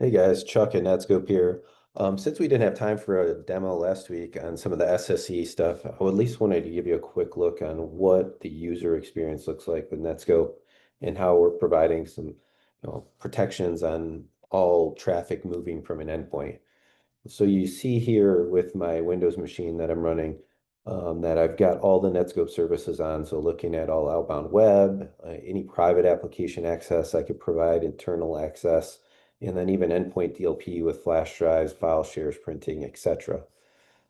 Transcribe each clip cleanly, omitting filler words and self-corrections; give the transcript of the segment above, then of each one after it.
Hey guys, Chuck and Netskope here. Since we didn't have time for a demo last week on some of the SSE stuff, I would at least wanted to give you a quick look on what the user experience looks like with Netskope and how we're providing some, protections on all traffic moving from an endpoint. So you see here with my Windows machine that I'm running, that I've got all the Netscope services on. So looking at all outbound web, any private application access I could provide, internal access, and then even endpoint DLP with flash drives, file shares, printing, etc.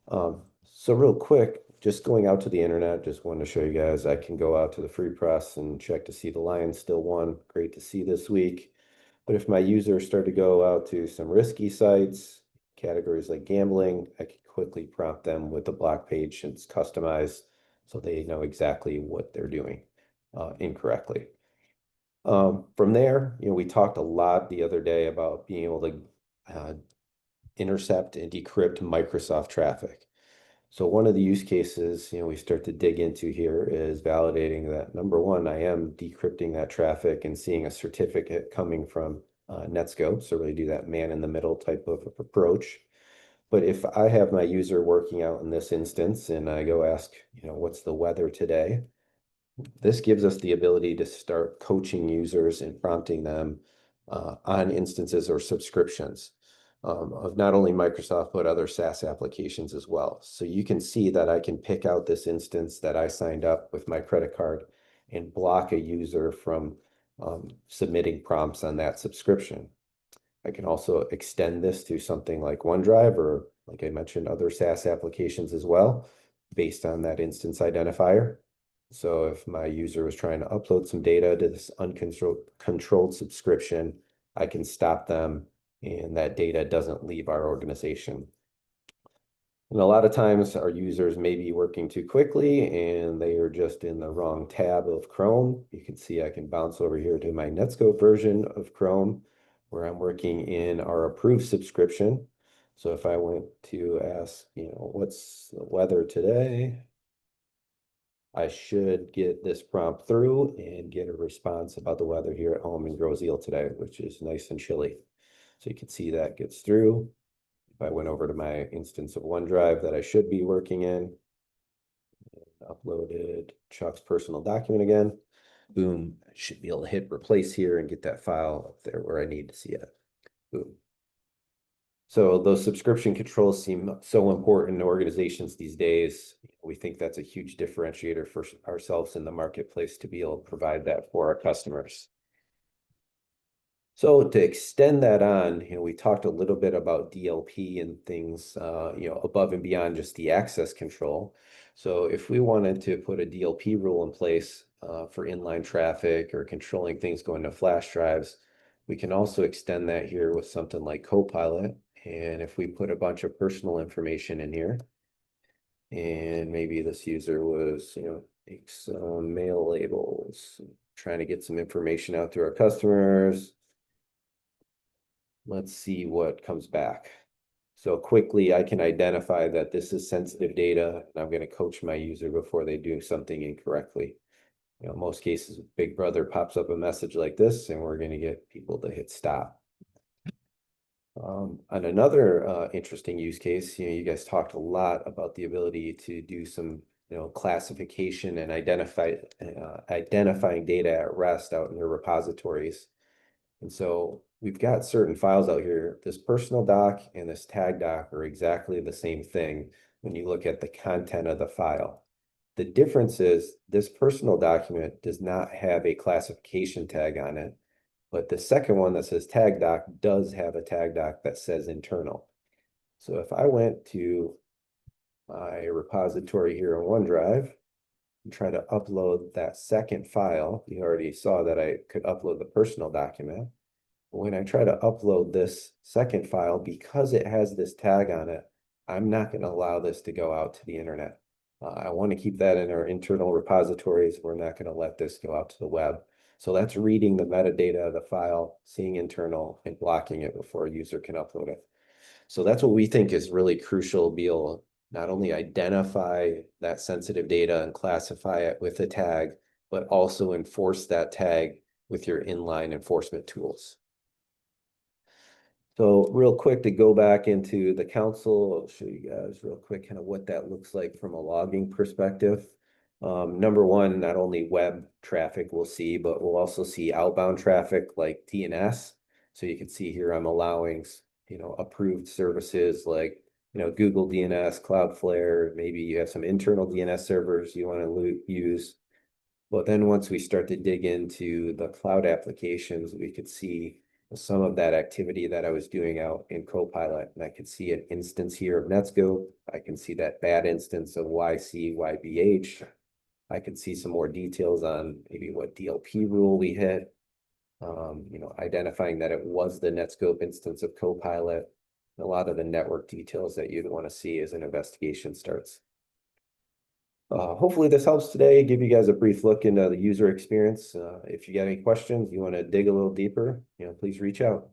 So real quick, just going out to the internet, just wanted to show you guys I can go out to the free press and check to see the Lions still won. Great to see this week. But if my users start to go out to some risky sites, categories like gambling, I can quickly prompt them with a block page and it's customized so they know exactly what they're doing incorrectly. From there, we talked a lot the other day about being able to intercept and decrypt Microsoft traffic. So one of the use cases, we start to dig into here is validating that number one, I am decrypting that traffic and seeing a certificate coming from Netskope. So really do that man in the middle type of approach. But if I have my user working out in this instance and I go ask, what's the weather today? This gives us the ability to start coaching users and prompting them on instances or subscriptions of not only Microsoft, but other SaaS applications as well. So you can see that I can pick out this instance that I signed up with my credit card and block a user from submitting prompts on that subscription. I can also extend this to something like OneDrive or, like I mentioned, other SaaS applications as well, based on that instance identifier. So if my user was trying to upload some data to this uncontrolled subscription, I can stop them and that data doesn't leave our organization. And a lot of times our users may be working too quickly and they are just in the wrong tab of Chrome. You can see I can bounce over here to my Netscope version of Chrome where I'm working in our approved subscription. So if I went to ask, what's the weather today? I should get this prompt through and get a response about the weather here at home in Grosse Ile today, which is nice and chilly. So you can see that gets through. If I went over to my instance of OneDrive that I should be working in, uploaded Chuck's personal document again, boom, I should be able to hit replace here and get that file up there where I need to see it. Boom. So those subscription controls seem so important in organizations these days. We think that's a huge differentiator for ourselves in the marketplace to be able to provide that for our customers. So to extend that on, we talked a little bit about DLP and things, above and beyond just the access control. So if we wanted to put a DLP rule in place for inline traffic or controlling things going to flash drives, we can also extend that here with something like Copilot. And if we put a bunch of personal information in here, and maybe this user was, make some mail labels, trying to get some information out to our customers. Let's see what comes back. So quickly, I can identify that this is sensitive data, and I'm going to coach my user before they do something incorrectly. Most cases, Big Brother pops up a message like this, and we're going to get people to hit stop. On another interesting use case, you guys talked a lot about the ability to do some, classification and identifying data at rest out in your repositories. And so we've got certain files out here. This personal doc and this tag doc are exactly the same thing when you look at the content of the file. The difference is this personal document does not have a classification tag on it, but the second one that says tag doc does have a tag doc that says internal. So if I went to my repository here on OneDrive and try to upload that second file, you already saw that I could upload the personal document. When I try to upload this second file, because it has this tag on it, I'm not going to allow this to go out to the internet. I want to keep that in our internal repositories. We're not going to let this go out to the web. So that's reading the metadata of the file, seeing internal, and blocking it before a user can upload it. So that's what we think is really crucial, be able to not only identify that sensitive data and classify it with a tag, but also enforce that tag with your inline enforcement tools. So real quick to go back into the console, I'll show you guys real quick kind of what that looks like from a logging perspective. Number one, not only web traffic we'll see, but we'll also see outbound traffic like DNS. So you can see here I'm allowing, approved services like, Google DNS, Cloudflare, maybe you have some internal DNS servers you want to use. But then once we start to dig into the cloud applications, we could see some of that activity that I was doing out in Copilot. And I could see an instance here of Netskope. I can see that bad instance of YC, YBH. I could see some more details on maybe what DLP rule we hit. Identifying that it was the Netskope instance of Copilot. A lot of the network details that you'd want to see as an investigation starts. Hopefully this helps today, give you guys a brief look into the user experience. If you got any questions, you want to dig a little deeper, please reach out.